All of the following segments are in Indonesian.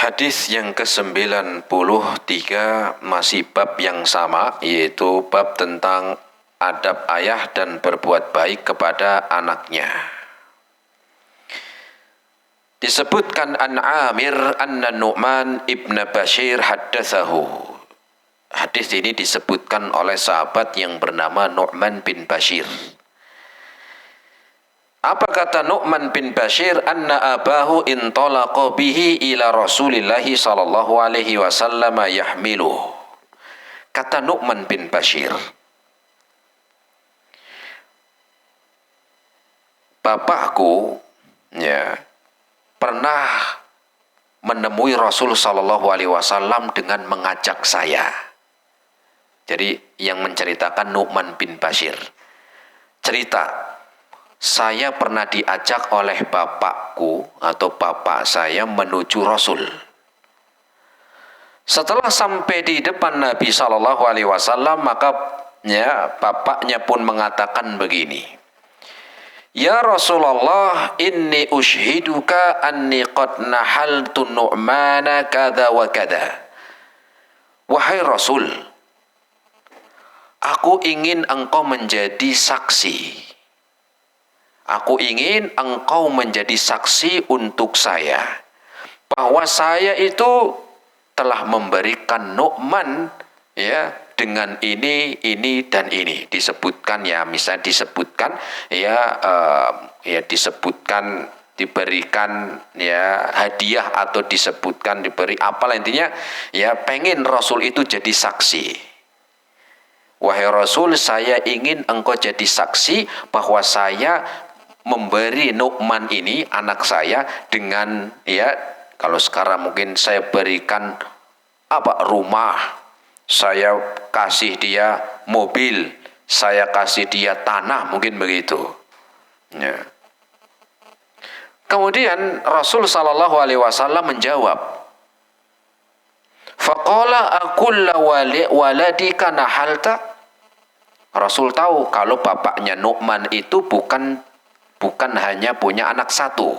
Hadis yang ke-93 masih bab yang sama, yaitu bab tentang adab ayah dan berbuat baik kepada anaknya. Disebutkan an Amir anna Nu'man ibn Bashir haddatsahu. Hadis ini disebutkan oleh sahabat yang bernama Nu'man bin Bashir. Apa kata Nu'man bin Bashir? Anna abahu intalaqa bihi ila Rasulillahi sallallahu alaihi wasallam yahmiluh. Kata Nu'man bin Bashir, bapakku pernah menemui Rasul sallallahu alaihi wasallam dengan mengajak saya. Jadi yang menceritakan Nu'man bin Bashir. Cerita, saya pernah diajak oleh bapakku atau bapak saya menuju Rasul. Setelah sampai di depan Nabi Shallallahu Alaihi Wasallam, maka bapaknya pun mengatakan begini, Ya Rasulullah, inni ushiduka anni qad nahaltu Nu'mana kada wa kada. Wahai Rasul, aku ingin engkau menjadi saksi. Aku ingin engkau menjadi saksi untuk saya bahwa saya itu telah memberikan Nu'man dengan ini dan ini. Disebutkan misalnya disebutkan disebutkan diberikan hadiah atau disebutkan diberi apalah, intinya pengen Rasul itu jadi saksi. Wahai Rasul, saya ingin engkau jadi saksi bahwa saya memberi Nu'man ini, anak saya, dengan kalau sekarang mungkin saya berikan rumah, saya kasih dia mobil, saya kasih dia tanah, mungkin begitu. Kemudian Rasul sallallahu alaihi wasallam menjawab, faqala akulla waladika nahalta. Rasul tahu kalau bapaknya Nu'man itu bukan hanya punya anak satu,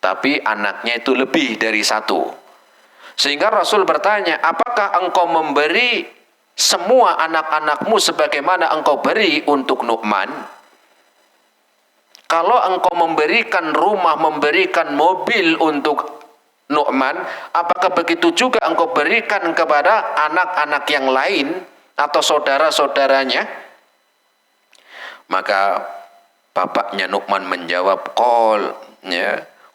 tapi anaknya itu lebih dari satu. Sehingga Rasul bertanya, apakah engkau memberi semua anak-anakmu sebagaimana engkau beri untuk Nu'man? Kalau engkau memberikan rumah, memberikan mobil untuk Nu'man, apakah begitu juga engkau berikan kepada anak-anak yang lain atau saudara-saudaranya? Maka bapaknya Nu'man menjawab,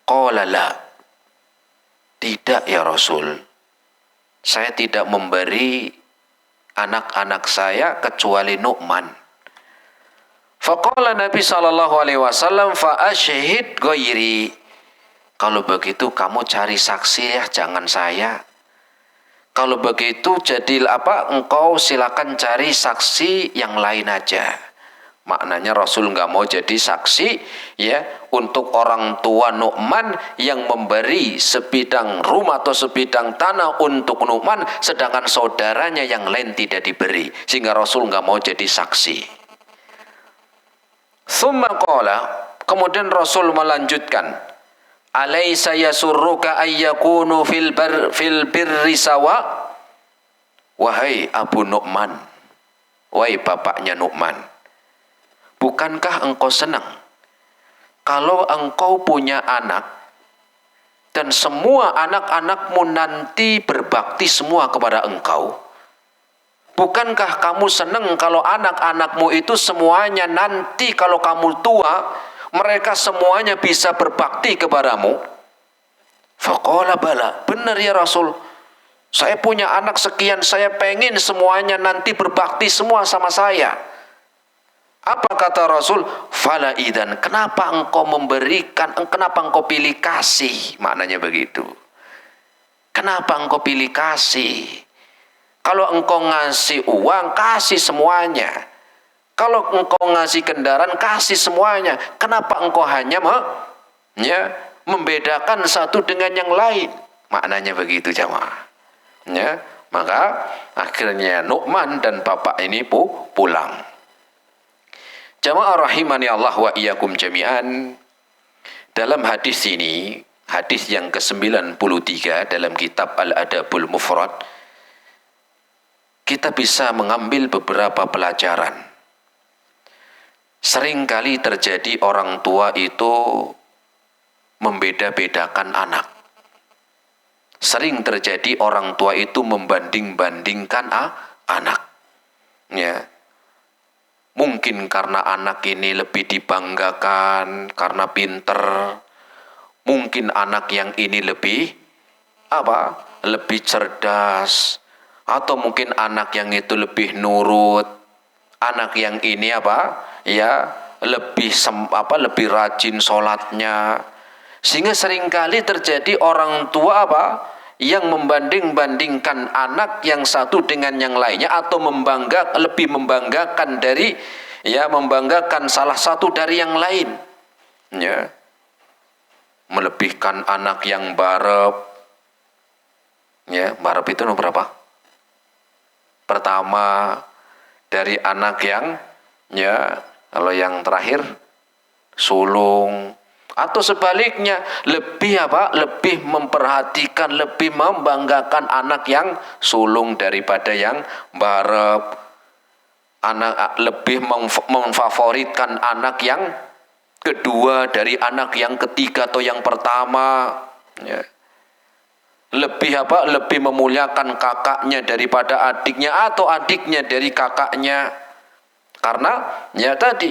qala la. Tidak ya Rasul, saya tidak memberi anak-anak saya kecuali Nu'man. Faqala Nabi sallallahu alaihi wasallam, fa asyhid ghairi. Kalau begitu kamu cari saksi jangan saya. Kalau begitu engkau silakan cari saksi yang lain aja. Maknanya Rasul nggak mau jadi saksi untuk orang tua Nu'man yang memberi sebidang rumah atau sebidang tanah untuk Nu'man, sedangkan saudaranya yang lain tidak diberi, sehingga Rasul nggak mau jadi saksi. Tsumma qala, kemudian Rasul melanjutkan, alaysa yasurruka ayyakunu fil birri sawa. Wahai Abu Nu'man, wahai bapaknya Nu'man, bukankah engkau senang kalau engkau punya anak dan semua anak-anakmu nanti berbakti semua kepada engkau? Bukankah kamu senang kalau anak-anakmu itu semuanya nanti kalau kamu tua, mereka semuanya bisa berbakti kepadamu? Faqala bala, benar ya Rasul, saya punya anak sekian, saya pengen semuanya nanti berbakti semua sama saya. Apa kata Rasul? Fala idan, kenapa engkau memberikan, kenapa engkau pilih kasih? Maknanya begitu. Kenapa engkau pilih kasih? Kalau engkau ngasih uang, kasih semuanya. Kalau engkau ngasih kendaraan, kasih semuanya. Kenapa engkau hanya membedakan satu dengan yang lain? Maknanya begitu jamaah. Maka akhirnya Nu'man dan bapak ini pulang. Jamaah rahimani Allah wa iyyakum jami'an. Dalam hadis ini hadis yang ke-93 dalam kitab Al-Adabul Mufrad, kita bisa mengambil beberapa pelajaran. Seringkali terjadi orang tua itu membeda-bedakan anak. Sering terjadi orang tua itu membanding-bandingkan anak. Ya. Mungkin karena anak ini lebih dibanggakan karena pinter. Mungkin anak yang ini lebih lebih cerdas, atau mungkin anak yang itu lebih nurut. Anak yang ini lebih rajin sholatnya. Sehingga seringkali terjadi orang tua yang membanding-bandingkan anak yang satu dengan yang lainnya, atau lebih membanggakan membanggakan salah satu dari yang lain. Ya. Melebihkan anak yang barep. Ya, barep itu nomor berapa? Pertama, dari anak yang kalau yang terakhir sulung. Atau sebaliknya, lebih memperhatikan, lebih membanggakan anak yang sulung daripada yang barep. Anak lebih memfavoritkan anak yang kedua dari anak yang ketiga atau yang pertama. Ya. Lebih memuliakan kakaknya daripada adiknya, atau adiknya dari kakaknya. Karena tadi.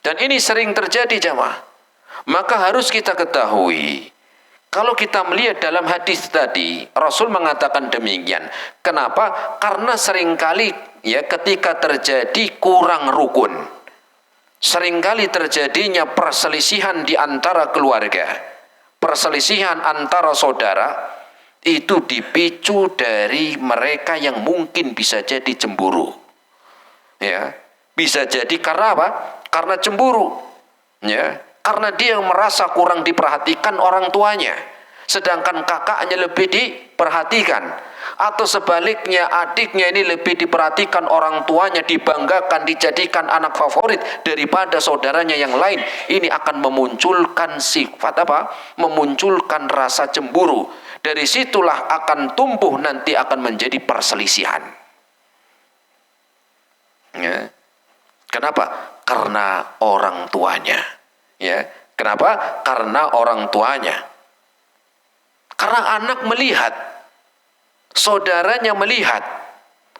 Dan ini sering terjadi, jamaah. Maka harus kita ketahui, kalau kita melihat dalam hadis tadi, Rasul mengatakan demikian. Kenapa? Karena seringkali ketika terjadi kurang rukun, seringkali terjadinya perselisihan di antara keluarga, perselisihan antara saudara, itu dipicu dari mereka yang mungkin bisa jadi cemburu. Ya, bisa jadi karena apa? Karena cemburu. Ya. Karena dia merasa kurang diperhatikan orang tuanya, sedangkan kakaknya lebih diperhatikan. Atau sebaliknya, adiknya ini lebih diperhatikan orang tuanya, dibanggakan, dijadikan anak favorit daripada saudaranya yang lain. Ini akan memunculkan sifat memunculkan rasa cemburu. Dari situlah akan tumbuh, nanti akan menjadi perselisihan. Ya. Kenapa? Karena orang tuanya. Ya, kenapa? Karena orang tuanya. Karena anak melihat, saudaranya melihat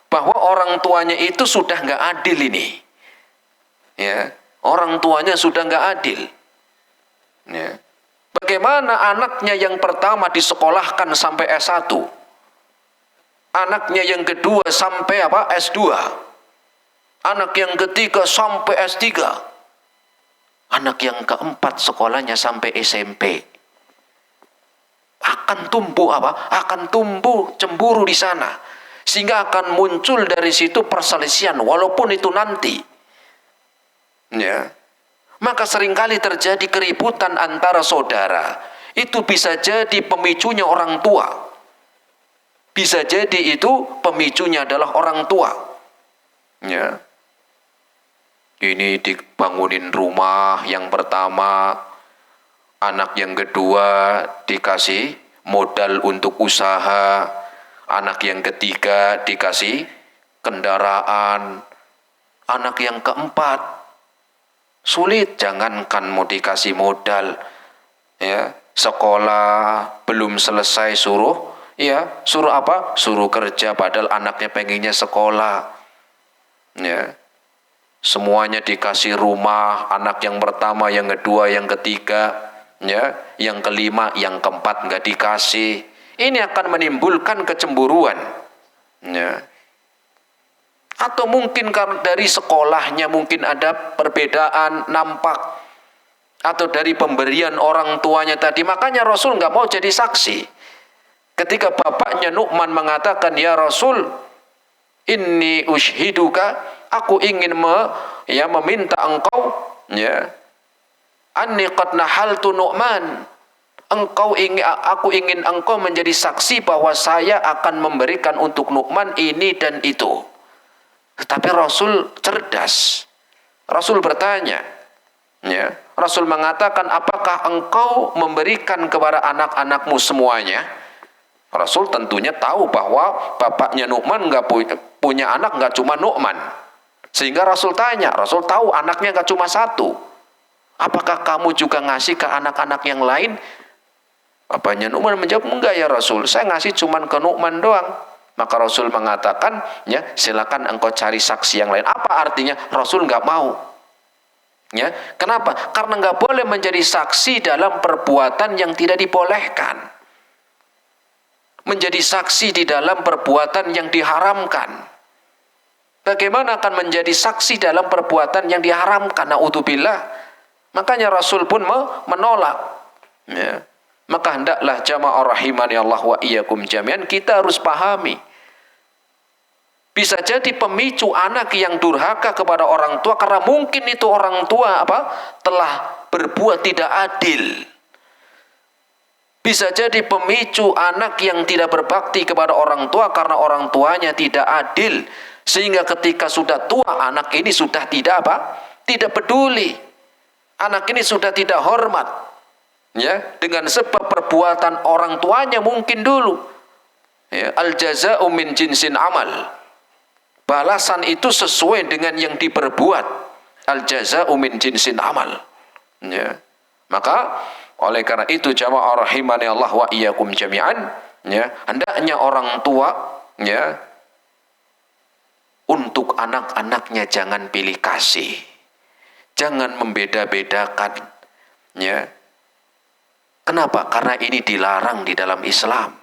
bahwa orang tuanya itu sudah nggak adil ini. Ya, orang tuanya sudah nggak adil. Ya. Bagaimana anaknya yang pertama disekolahkan sampai S1, anaknya yang kedua sampai S2, anak yang ketiga sampai S3. Anak yang keempat sekolahnya sampai SMP. Akan tumbuh Akan tumbuh cemburu di sana. Sehingga akan muncul dari situ perselisihan, walaupun itu nanti. Ya. Maka seringkali terjadi keributan antara saudara. Itu bisa jadi pemicunya orang tua. Bisa jadi itu pemicunya adalah orang tua. Ya. Ini dibangunin rumah yang pertama, anak yang kedua dikasih modal untuk usaha, anak yang ketiga dikasih kendaraan, anak yang keempat sulit, jangankan mau dikasih modal, ya, sekolah belum selesai suruh Suruh kerja, padahal anaknya pengennya sekolah. Ya. Semuanya dikasih rumah, anak yang pertama, yang kedua, yang ketiga, ya, yang kelima, yang keempat nggak dikasih. Ini akan menimbulkan kecemburuan. Ya. Atau mungkin karena dari sekolahnya mungkin ada perbedaan nampak, atau dari pemberian orang tuanya tadi. Makanya Rasul nggak mau jadi saksi. Ketika bapaknya Nu'man mengatakan, ya Rasul, inni ushiduka, aku ingin meminta engkau, ya, anni qad nahaltu Nu'man, aku ingin engkau menjadi saksi bahwa saya akan memberikan untuk Nu'man ini dan itu. Tetapi Rasul cerdas. Rasul bertanya, Ya, Rasul mengatakan, apakah engkau memberikan kepada anak-anakmu semuanya? Rasul tentunya tahu bahwa bapaknya Nu'man nggak punya anak, nggak cuma Nu'man. Sehingga Rasul tanya, Rasul tahu anaknya nggak cuma satu. Apakah kamu juga ngasih ke anak-anak yang lain? Bapaknya Nu'man menjawab, enggak ya Rasul, saya ngasih cuma ke Nu'man doang. Maka Rasul mengatakan, ya silakan engkau cari saksi yang lain. Apa artinya? Rasul nggak mau. Ya, kenapa? Karena nggak boleh menjadi saksi dalam perbuatan yang tidak dibolehkan. Menjadi saksi di dalam perbuatan yang diharamkan. Bagaimana akan menjadi saksi dalam perbuatan yang diharamkan? Na'udzubillah. Makanya Rasul pun menolak. Ya. Maka hendaklah jamaah rahimani Allah wa iyyakum jami'an, kita harus pahami. Bisa jadi pemicu anak yang durhaka kepada orang tua karena mungkin itu orang tua telah berbuat tidak adil. Bisa jadi pemicu anak yang tidak berbakti kepada orang tua karena orang tuanya tidak adil. Sehingga ketika sudah tua, anak ini sudah tidak tidak peduli. Anak ini sudah tidak hormat. Ya, dengan sebab perbuatan orang tuanya mungkin dulu. Ya, al-jaza'u min jinsin amal. Balasan itu sesuai dengan yang diperbuat. Al-jaza'u min jinsin amal. Ya. Maka oleh karena itu jamaah rahimani Allah wa iyyakum jami'an, ya, hendaknya orang tua, ya, untuk anak-anaknya jangan pilih kasih. Jangan membeda-bedakan. Ya. Kenapa? Karena ini dilarang di dalam Islam.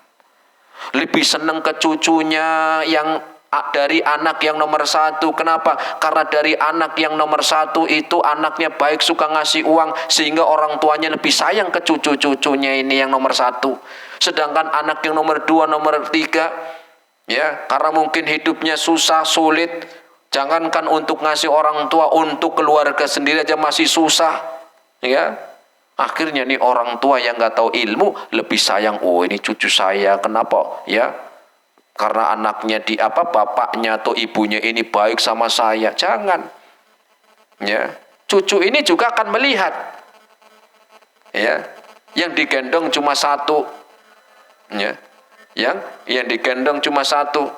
Lebih senang ke cucunya yang dari anak yang nomor satu. Kenapa? Karena dari anak yang nomor satu itu anaknya baik, suka ngasih uang, sehingga orang tuanya lebih sayang ke cucu-cucunya ini yang nomor satu. Sedangkan anak yang nomor dua, nomor tiga, ya, karena mungkin hidupnya susah, sulit, jangankan untuk ngasih orang tua, untuk keluarga sendiri aja masih susah, ya. Akhirnya nih orang tua yang nggak tahu ilmu lebih sayang, oh ini cucu saya, kenapa? Ya, karena anaknya bapaknya atau ibunya ini baik sama saya. Jangan. Ya, cucu ini juga akan melihat. Ya, yang digendong cuma satu. Ya, yang digendong cuma satu.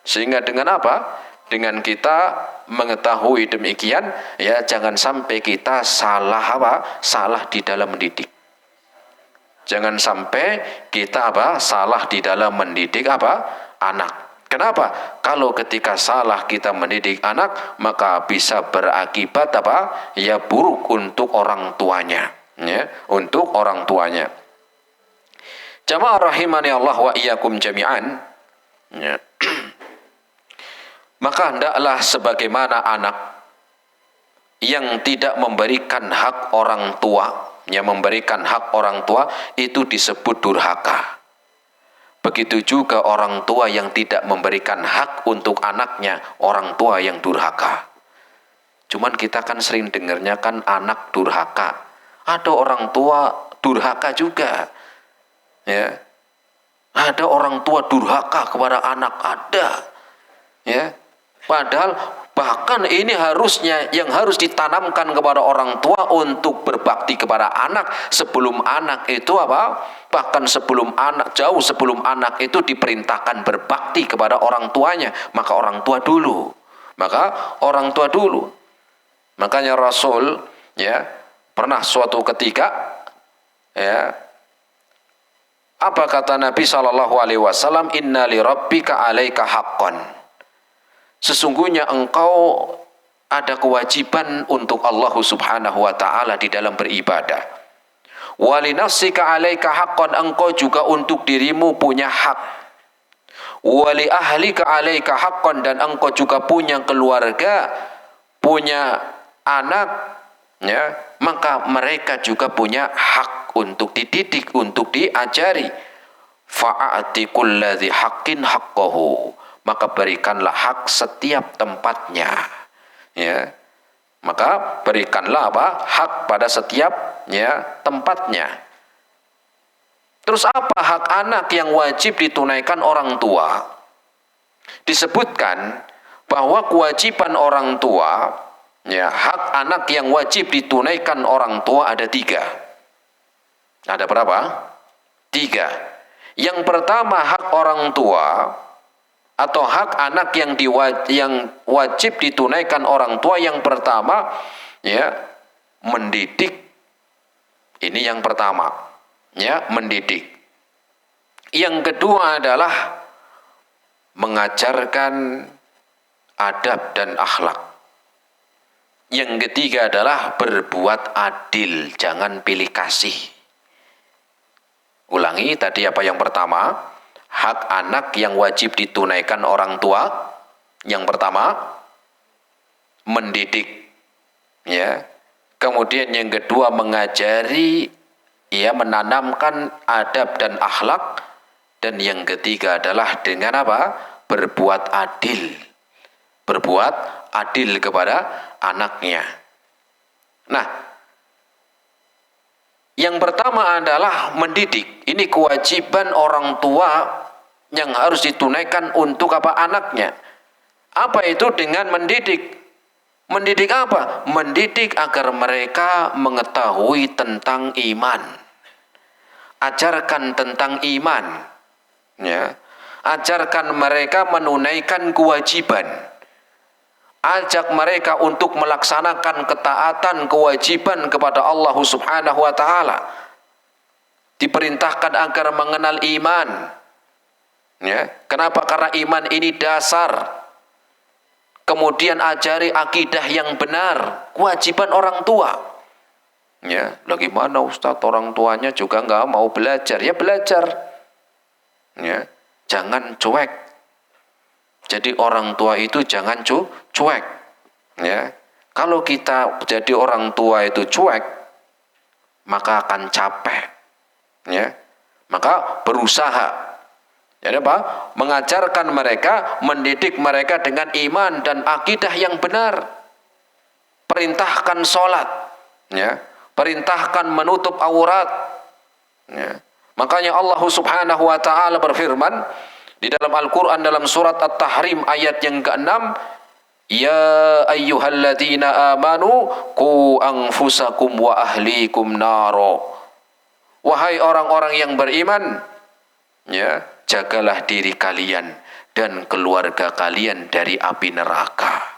Sehingga dengan apa? Dengan kita mengetahui demikian, ya jangan sampai kita salah salah di dalam mendidik. Jangan sampai kita salah di dalam mendidik anak. Kenapa? Kalau ketika salah kita mendidik anak, maka bisa berakibat ya buruk untuk orang tuanya, ya, untuk orang tuanya. Jamaah rahimani Allah wa iyyakum jami'an. Ya. Maka hendaklah sebagaimana anak yang tidak memberikan hak orang tua, yang memberikan hak orang tua itu disebut durhaka. Begitu juga orang tua yang tidak memberikan hak untuk anaknya, orang tua yang durhaka. Cuman kita kan sering dengarnya kan anak durhaka. Ada orang tua durhaka juga. Ya. Ada orang tua durhaka kepada anak, ada. Ya. Padahal bahkan ini harusnya yang harus ditanamkan kepada orang tua untuk berbakti kepada anak sebelum anak itu bahkan sebelum anak, jauh sebelum anak itu diperintahkan berbakti kepada orang tuanya, maka orang tua dulu. Makanya Rasul, ya, pernah suatu ketika, ya, apa kata Nabi SAW? Inna li rabbika alaika haqqan. Sesungguhnya engkau ada kewajiban untuk Allah Subhanahu wa ta'ala di dalam beribadah. Wa li nafsika 'alaika haqqan, engkau juga untuk dirimu punya hak. Wa li ahlika 'alaika haqqan, dan engkau juga punya keluarga, punya anak, ya, maka mereka juga punya hak untuk dididik, untuk diajari. Fa'ati kulladzi haqqin haqqahu, maka berikanlah hak setiap tempatnya, ya, maka berikanlah hak pada setiap, ya, tempatnya. Terus apa hak anak yang wajib ditunaikan orang tua? Disebutkan bahwa kewajiban orang tua Ya, hak anak yang wajib ditunaikan orang tua ada 3. Ada berapa? 3. Yang pertama hak orang tua atau hak anak yang wajib ditunaikan orang tua, yang pertama ya mendidik. Ini yang pertama, ya, mendidik. Yang kedua adalah mengajarkan adab dan akhlak. Yang ketiga adalah berbuat adil, jangan pilih kasih. Ulangi tadi apa yang pertama? Hak anak yang wajib ditunaikan orang tua. Yang pertama mendidik, ya. Kemudian yang kedua mengajari, ya, menanamkan adab dan akhlak. Dan yang ketiga adalah dengan apa? Berbuat adil. Berbuat adil kepada anaknya. Nah, yang pertama adalah mendidik. Ini kewajiban orang tua yang harus ditunaikan untuk apa? Anaknya. Apa itu dengan mendidik? Mendidik apa? Mendidik agar mereka mengetahui tentang iman. Ajarkan tentang iman. Ya. Ajarkan mereka menunaikan kewajiban. Ajak mereka untuk melaksanakan ketaatan kewajiban kepada Allah Subhanahu wa taala. Diperintahkan agar mengenal iman. Ya. Kenapa? Karena iman ini dasar. Kemudian ajari akidah yang benar, kewajiban orang tua. Ya, bagaimana Ustadz, orang tuanya juga nggak mau belajar? Ya belajar. Ya, jangan cuek. Jadi orang tua itu jangan cuek. Ya, kalau kita jadi orang tua itu cuek, maka akan capek. Ya, maka berusaha. Jadi apa? Mengajarkan mereka, mendidik mereka dengan iman dan akidah yang benar. Perintahkan sholat, ya. Perintahkan menutup aurat. Ya. Makanya Allah Subhanahu wa taala berfirman di dalam Al-Qur'an dalam surat At-Tahrim ayat yang ke-6, ya ayyuhalladzina amanu qu anfusakum wa ahlikum naro. Wahai orang-orang yang beriman, ya, jagalah diri kalian dan keluarga kalian dari api neraka.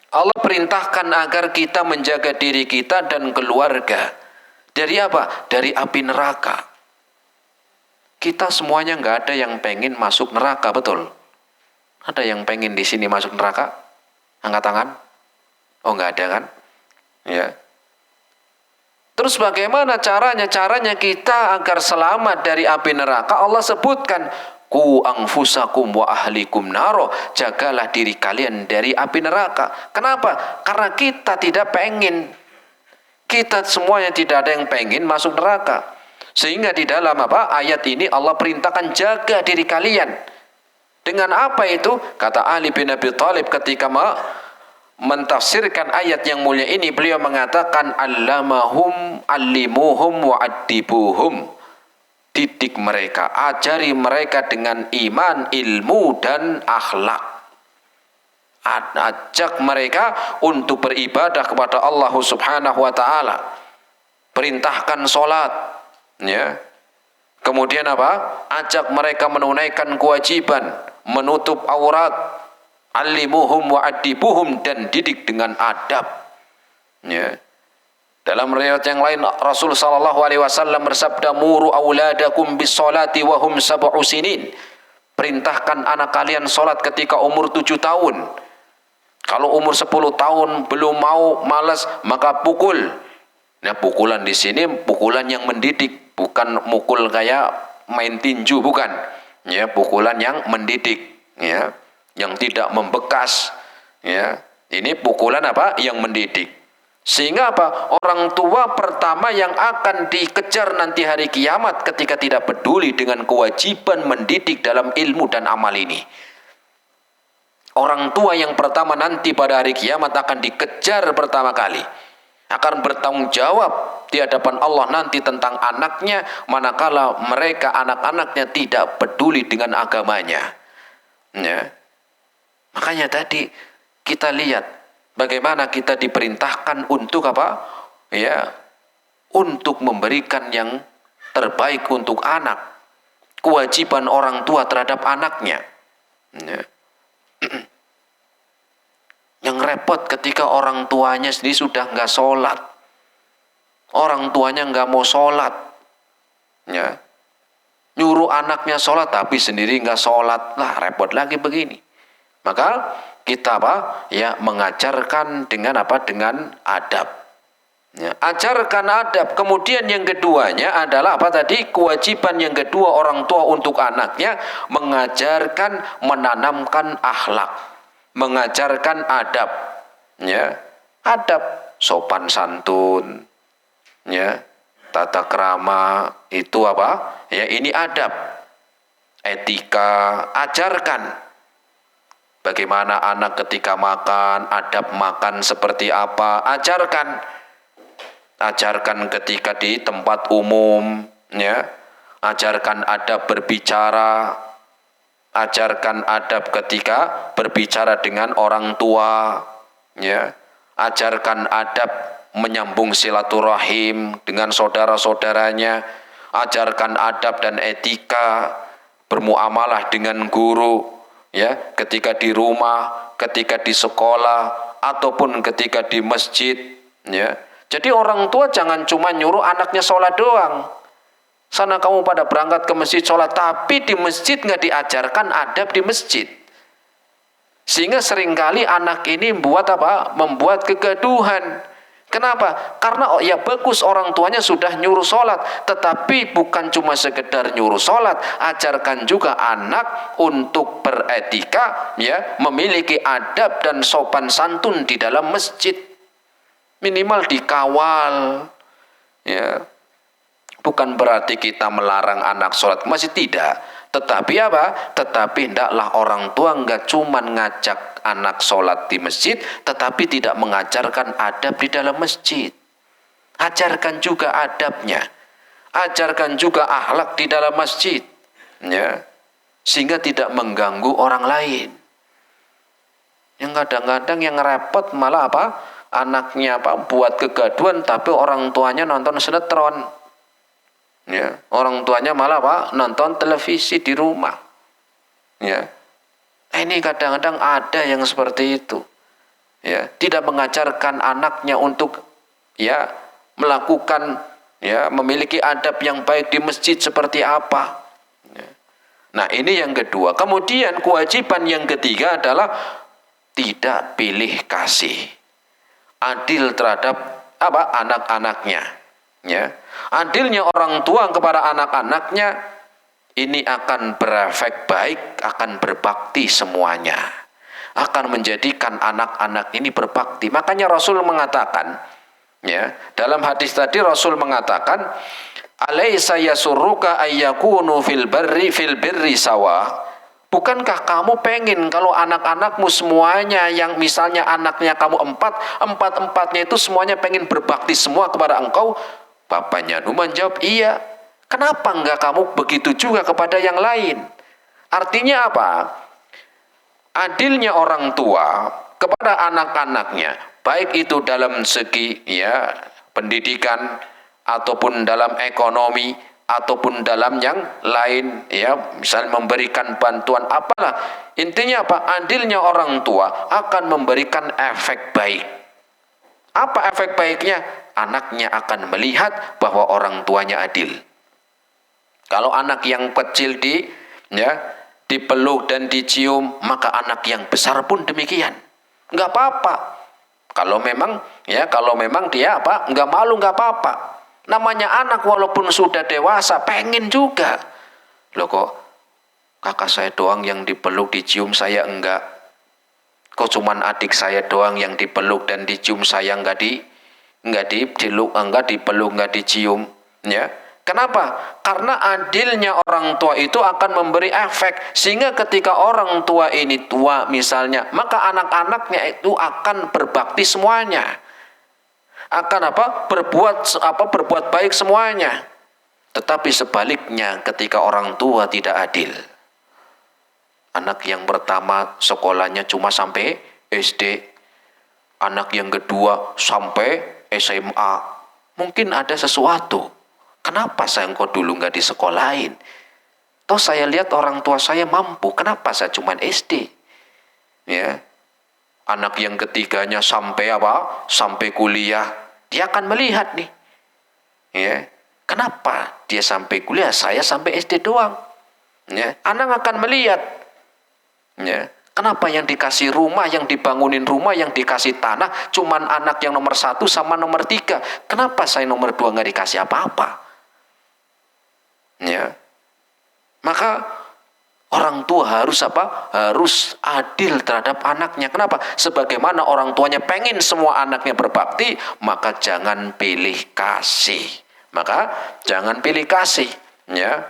Allah perintahkan agar kita menjaga diri kita dan keluarga dari apa? Dari api neraka. Kita semuanya nggak ada yang pengen masuk neraka, betul? Ada yang pengen di sini masuk neraka? Angkat tangan. Oh, nggak ada kan? Ya. Terus bagaimana caranya? Caranya kita agar selamat dari api neraka, Allah sebutkan, ku anfusakum wa ahlikum naro. Jagalah diri kalian dari api neraka. Kenapa? Karena kita tidak pengen. Kita semuanya tidak ada yang pengen masuk neraka. Sehingga di dalam apa? Ayat ini Allah perintahkan jaga diri kalian. Dengan apa itu? Kata Ali bin Abi Thalib ketika mentafsirkan ayat yang mulia ini, beliau mengatakan allimuhum wa addibuhum. Didik mereka, ajari mereka dengan iman, ilmu dan akhlak. Ajak mereka untuk beribadah kepada Allah Subhanahu wa taala. Perintahkan salat, ya. Kemudian apa? Ajak mereka menunaikan kewajiban, menutup aurat. Allimuhum wa addibuhum, dan didik dengan adab. Ya. Dalam riwayat yang lain Rasul sallallahu alaihi wasallam bersabda, muru auladakum bis salati wa hum sab'u sinin. Perintahkan anak kalian salat ketika umur 7 tahun. Kalau umur 10 tahun belum mau, malas, maka pukul. Nah, pukulan di sini pukulan yang mendidik, bukan mukul kayak main tinju, bukan. Ya, pukulan yang mendidik, ya. Yang tidak membekas, ya. Ini pukulan apa? Yang mendidik. Sehingga apa? Orang tua pertama yang akan dikejar nanti hari kiamat ketika tidak peduli dengan kewajiban mendidik dalam ilmu dan amal ini. Orang tua yang pertama nanti pada hari kiamat akan dikejar pertama kali. Akan bertanggung jawab di hadapan Allah nanti tentang anaknya, manakala mereka anak-anaknya tidak peduli dengan agamanya. Ya. Makanya tadi kita lihat Bagaimana kita diperintahkan untuk apa? Ya, untuk memberikan yang terbaik untuk anak. Kewajiban orang tua terhadap anaknya. Ya. Yang repot ketika orang tuanya sendiri sudah nggak sholat. Orang tuanya nggak mau sholat. Ya. Nyuruh anaknya sholat tapi sendiri nggak sholat. Lah repot lagi begini. Maka kita apa? Ya, mengajarkan dengan apa? Dengan adab. Ya, ajarkan adab. Kemudian yang keduanya adalah apa tadi? Kewajiban yang kedua orang tua untuk anaknya mengajarkan, menanamkan akhlak, mengajarkan adab. Ya, adab, sopan santun, ya, tata krama itu apa? Ya, ini adab, etika, ajarkan. Bagaimana anak ketika makan, adab makan seperti apa, ajarkan. Ajarkan ketika di tempat umum, ya. Ajarkan adab berbicara, ajarkan adab ketika berbicara dengan orang tua, ya. Ajarkan adab menyambung silaturahim dengan saudara-saudaranya, ajarkan adab dan etika bermuamalah dengan guru, ya, ketika di rumah, ketika di sekolah ataupun ketika di masjid, ya. Jadi orang tua jangan cuma nyuruh anaknya sholat doang. Sana kamu pada berangkat ke masjid sholat, tapi di masjid nggak diajarkan adab di masjid. Sehingga seringkali anak ini membuat apa? Membuat kegaduhan. Kenapa? Karena ya bagus orang tuanya sudah nyuruh sholat, tetapi bukan cuma sekedar nyuruh sholat, ajarkan juga anak untuk beretika, ya, memiliki adab dan sopan santun di dalam masjid. Minimal dikawal, ya. Bukan berarti kita melarang anak sholat masih tidak, tetapi apa? Tetapi hendaklah orang tua nggak cuma ngajak anak sholat di masjid, tetapi tidak mengajarkan adab di dalam masjid. Ajarkan juga adabnya, ajarkan juga akhlak di dalam masjid, ya, sehingga tidak mengganggu orang lain. Yang kadang-kadang yang repot malah apa? Anaknya apa? Buat kegaduhan tapi orang tuanya nonton sinetron. Ya, orang tuanya malah apa? Nonton televisi di rumah. Ya. Ini kadang-kadang ada yang seperti itu. Ya, tidak mengajarkan anaknya untuk ya melakukan ya memiliki adab yang baik di masjid seperti apa. Ya. Nah, ini yang kedua. Kemudian kewajiban yang ketiga adalah tidak pilih kasih. Adil terhadap apa? Anak-anaknya, ya. Adilnya orang tua kepada anak-anaknya ini akan berefek baik, akan berbakti semuanya, akan menjadikan anak-anak ini berbakti. Makanya Rasul mengatakan, ya, dalam hadis tadi Rasul mengatakan, "Alaisa yasurruka ayyakunu fil birri sawa." Bukankah kamu pengen kalau anak-anakmu semuanya yang misalnya anaknya kamu empat-empatnya itu semuanya pengen berbakti semua kepada engkau? Bapaknya Numan jawab, iya. Kenapa enggak kamu begitu juga kepada yang lain? Artinya apa? Adilnya orang tua kepada anak-anaknya, baik itu dalam segi ya pendidikan ataupun dalam ekonomi, ataupun dalam yang lain, ya, misal memberikan bantuan apalah, intinya apa? Adilnya orang tua akan memberikan efek baik. Apa efek baiknya? Anaknya akan melihat bahwa orang tuanya adil. Kalau anak yang kecil dipeluk dan dicium, maka anak yang besar pun demikian. Nggak apa-apa. Kalau memang dia apa? Nggak malu, nggak apa-apa. Namanya anak walaupun sudah dewasa pengen juga. Loh kok kakak saya doang yang dipeluk dicium, saya enggak. Kok cuman adik saya doang yang dipeluk dan dicium, saya enggak dipeluk, enggak dicium, ya. Kenapa? Karena adilnya orang tua itu akan memberi efek sehingga ketika orang tua ini tua misalnya, maka anak-anaknya itu akan berbakti semuanya. Akan berbuat baik semuanya. Tetapi sebaliknya ketika orang tua tidak adil, anak yang pertama sekolahnya cuma sampai SD, anak yang kedua sampai SMA. Mungkin ada sesuatu. Kenapa saya engkau dulu nggak disekolahin? Toh saya lihat orang tua saya mampu, kenapa saya cuma SD? Ya, anak yang ketiganya sampai apa? Sampai kuliah, dia akan melihat nih. Ya, kenapa dia sampai kuliah, saya sampai SD doang? Ya, anak akan melihat. Ya, kenapa yang dikasih rumah, yang dibangunin rumah, yang dikasih tanah, cuman anak yang nomor 1 sama nomor 3. Kenapa saya nomor 2 nggak dikasih apa-apa? Ya, maka orang tua harus apa? Harus adil terhadap anaknya. Kenapa? Sebagaimana orang tuanya pengen semua anaknya berbakti, maka jangan pilih kasih. Maka jangan pilih kasih. Ya.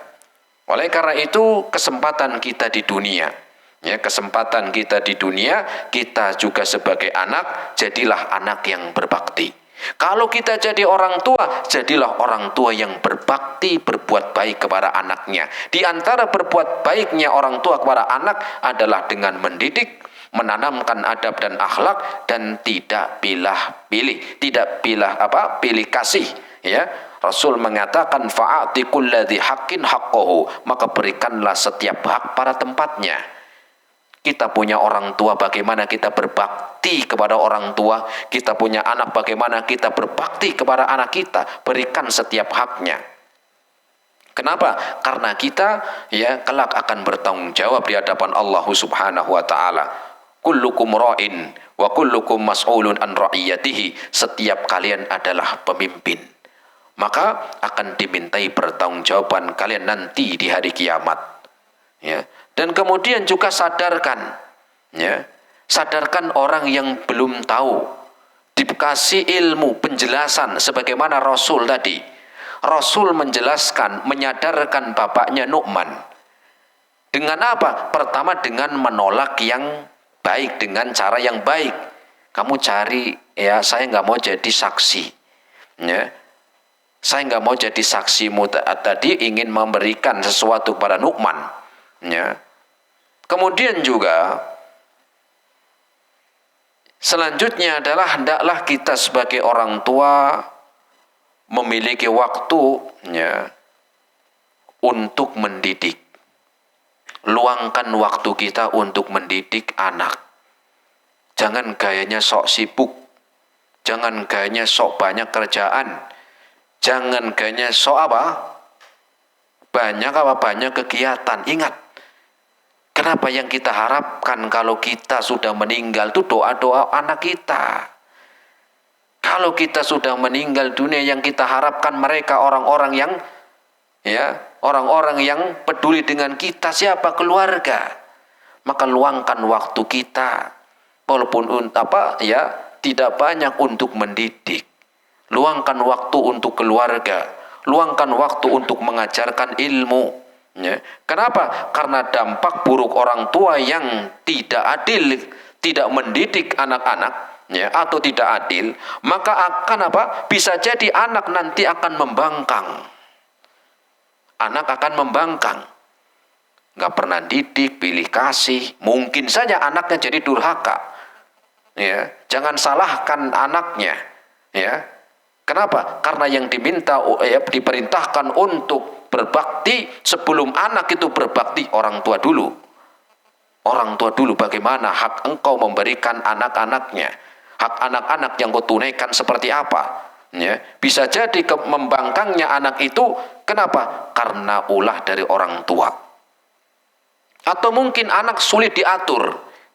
Oleh karena itu kesempatan kita di dunia. Ya, kesempatan kita di dunia, kita juga sebagai anak, jadilah anak yang berbakti. Kalau kita jadi orang tua, jadilah orang tua yang berbakti, berbuat baik kepada anaknya. Di antara berbuat baiknya orang tua kepada anak adalah dengan mendidik, menanamkan adab dan akhlak, dan tidak pilih-pilih, tidak pilih kasih. Ya, Rasul mengatakan fa'ati kulladzi haqqin haqqahu, maka berikanlah setiap hak pada tempatnya. Kita punya orang tua, bagaimana kita berbakti kepada orang tua. Kita punya anak, bagaimana kita berbakti kepada anak kita. Berikan setiap haknya. Kenapa? Karena kita ya kelak akan bertanggung jawab di hadapan Allah Subhanahu wa taala. Kullukum ra'in wa kullukum mas'ulun an ra'iyatihi. Setiap kalian adalah pemimpin. Maka akan dimintai pertanggungjawaban kalian nanti di hari kiamat. Ya. Dan kemudian juga sadarkan, ya, sadarkan orang yang belum tahu, dikasih ilmu, penjelasan, sebagaimana Rasul tadi. Rasul menjelaskan, menyadarkan bapaknya Nu'man. Dengan apa? Pertama dengan menolak yang baik, dengan cara yang baik. Kamu cari, ya saya nggak mau jadi saksi. Ya. Saya nggak mau jadi saksimu tadi, ingin memberikan sesuatu kepada Nu'man. Ya. Kemudian juga selanjutnya adalah hendaklah kita sebagai orang tua memiliki waktunya untuk mendidik. Luangkan waktu kita untuk mendidik anak. Jangan gayanya sok sibuk, jangan gayanya sok banyak kerjaan, jangan gayanya sok banyak kegiatan. Ingat, kenapa yang kita harapkan kalau kita sudah meninggal itu doa-doa anak kita. Kalau kita sudah meninggal dunia, yang kita harapkan mereka orang-orang yang peduli dengan kita, siapa? Keluarga. Maka luangkan waktu kita, walaupun tidak banyak, untuk mendidik. Luangkan waktu untuk keluarga, luangkan waktu untuk mengajarkan ilmu. Ya. Kenapa? Karena dampak buruk orang tua yang tidak adil, tidak mendidik anak-anak, ya, atau tidak adil, maka akan bisa jadi anak nanti akan membangkang. Anak akan membangkang, nggak pernah didik, pilih kasih, mungkin saja anaknya jadi durhaka. Ya, jangan salahkan anaknya. Ya, kenapa? Karena yang diperintahkan untuk berbakti, sebelum anak itu berbakti, orang tua dulu. Orang tua dulu, bagaimana hak engkau memberikan anak-anaknya, hak anak-anak yang kau tunaikan seperti apa. Ya, bisa jadi membangkangnya anak itu, kenapa? Karena ulah dari orang tua. Atau mungkin anak sulit diatur,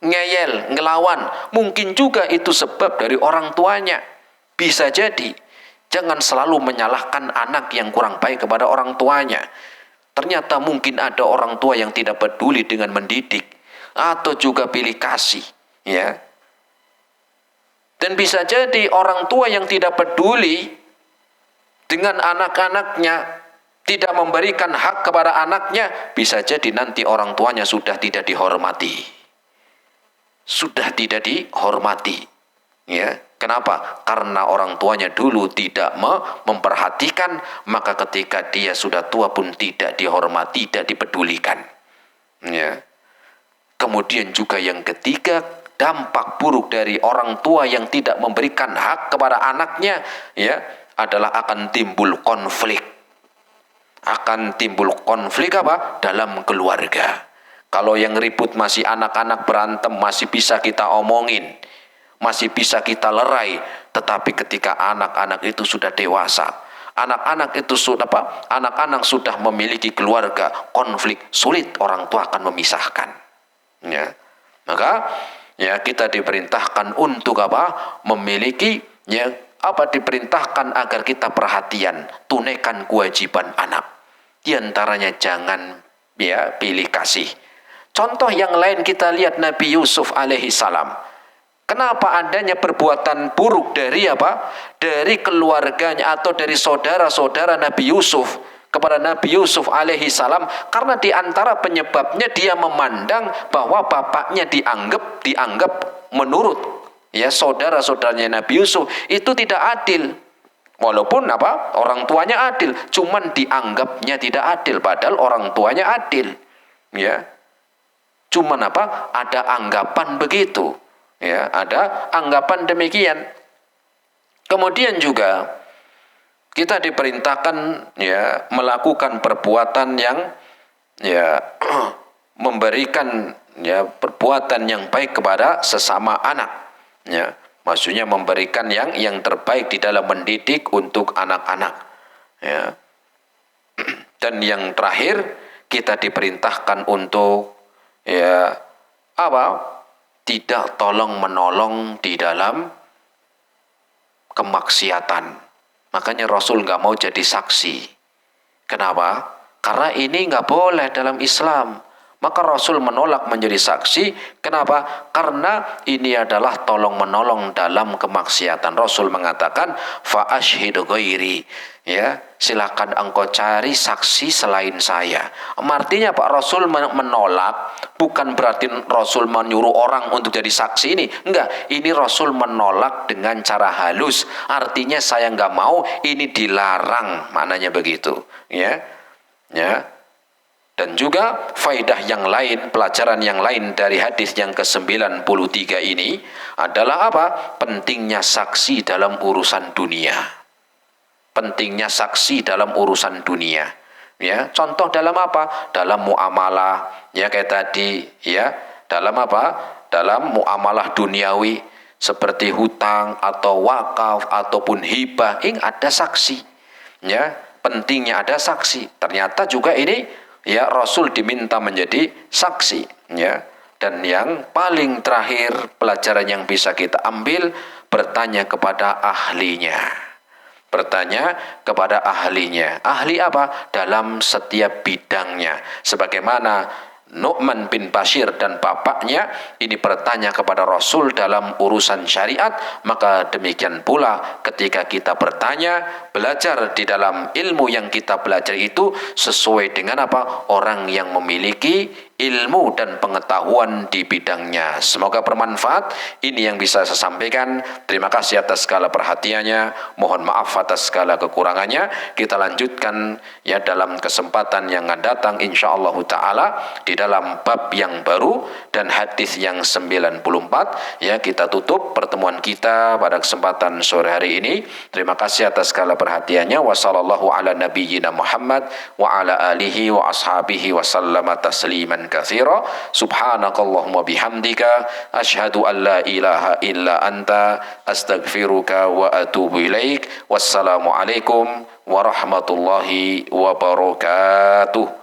ngeyel, ngelawan, mungkin juga itu sebab dari orang tuanya. Bisa jadi. Jangan selalu menyalahkan anak yang kurang baik kepada orang tuanya. Ternyata mungkin ada orang tua yang tidak peduli dengan mendidik, atau juga pilih kasih. Ya. Dan bisa jadi orang tua yang tidak peduli dengan anak-anaknya, tidak memberikan hak kepada anaknya, bisa jadi nanti orang tuanya sudah tidak dihormati. Sudah tidak dihormati. Ya. Kenapa? Karena orang tuanya dulu tidak memperhatikan, maka ketika dia sudah tua pun tidak dihormati, tidak dipedulikan. Ya. Kemudian juga yang ketiga, dampak buruk dari orang tua yang tidak memberikan hak kepada anaknya, ya, adalah akan timbul konflik. Akan timbul konflik apa? Dalam keluarga. Kalau yang ribut masih anak-anak berantem, masih bisa kita omongin, masih bisa kita lerai. Tetapi ketika anak-anak itu sudah dewasa, anak-anak itu sudah apa? Anak-anak sudah memiliki keluarga, konflik, sulit orang tua akan memisahkan. Ya. Maka ya kita diperintahkan untuk apa? Memiliki, ya, apa, diperintahkan agar kita perhatian, tunaikan kewajiban anak. Di antaranya jangan, ya, pilih kasih. Contoh yang lain kita lihat Nabi Yusuf alaihi salam. Kenapa adanya perbuatan buruk dari apa? Dari keluarganya atau dari saudara-saudara Nabi Yusuf kepada Nabi Yusuf alaihi salam? Karena di antara penyebabnya dia memandang bahwa bapaknya dianggap menurut, ya, saudara-saudaranya Nabi Yusuf itu tidak adil. Walaupun apa? Orang tuanya adil, cuman dianggapnya tidak adil padahal orang tuanya adil. Ya. Cuman apa? Ada anggapan begitu. Ya, ada anggapan demikian. Kemudian juga kita diperintahkan, ya, melakukan perbuatan yang, ya, memberikan, ya, perbuatan yang baik kepada sesama anak. Ya, maksudnya memberikan yang terbaik di dalam mendidik untuk anak-anak. Ya. Dan yang terakhir kita diperintahkan untuk, ya, apa? Tidak tolong menolong di dalam kemaksiatan. Makanya Rasul nggak mau jadi saksi. Kenapa? Karena ini nggak boleh dalam Islam. Maka Rasul menolak menjadi saksi. Kenapa? Karena ini adalah tolong menolong dalam kemaksiatan. Rasul mengatakan, fa ashhidu ghairi. Ya, silakan engkau cari saksi selain saya. Artinya Pak, Rasul menolak bukan berarti Rasul menyuruh orang untuk jadi saksi ini. Enggak, ini Rasul menolak dengan cara halus. Artinya saya enggak mau, ini dilarang, maknanya begitu. Ya. Ya. Dan juga faidah yang lain, pelajaran yang lain dari hadis yang ke-93 ini adalah apa? Pentingnya saksi dalam urusan dunia. Pentingnya saksi dalam urusan dunia. Ya, contoh dalam apa? Dalam muamalah, ya, kayak tadi, ya, dalam apa? Dalam muamalah duniawi seperti hutang atau wakaf ataupun hibah, ini ada saksi. Ya, pentingnya ada saksi. Ternyata juga ini, ya, Rasul diminta menjadi saksi, ya. Dan yang paling terakhir pelajaran yang bisa kita ambil, bertanya kepada ahlinya. Bertanya kepada ahlinya. Ahli apa? Dalam setiap bidangnya. Sebagaimana Nu'man bin Bashir dan bapaknya ini bertanya kepada Rasul dalam urusan syariat, maka demikian pula ketika kita bertanya, belajar di dalam ilmu yang kita belajar itu sesuai dengan apa? Orang yang memiliki ilmu dan pengetahuan di bidangnya. Semoga bermanfaat. Ini yang bisa saya sampaikan. Terima kasih atas segala perhatiannya. Mohon maaf atas segala kekurangannya. Kita lanjutkan, ya, dalam kesempatan yang akan datang insyaallah taala di dalam bab yang baru dan hadis yang 94. Ya, kita tutup pertemuan kita pada kesempatan sore hari ini. Terima kasih atas segala perhatiannya. Wassallallahu ala nabiyyina Muhammad wa ala alihi wa ashabihi wa sallama tasliman katsira. Subhanakallahumma bihamdika asyhadu an la ilaha illa anta astaghfiruka wa atubu ilaik. Wassalamu alaikum warahmatullahi wabarakatuh.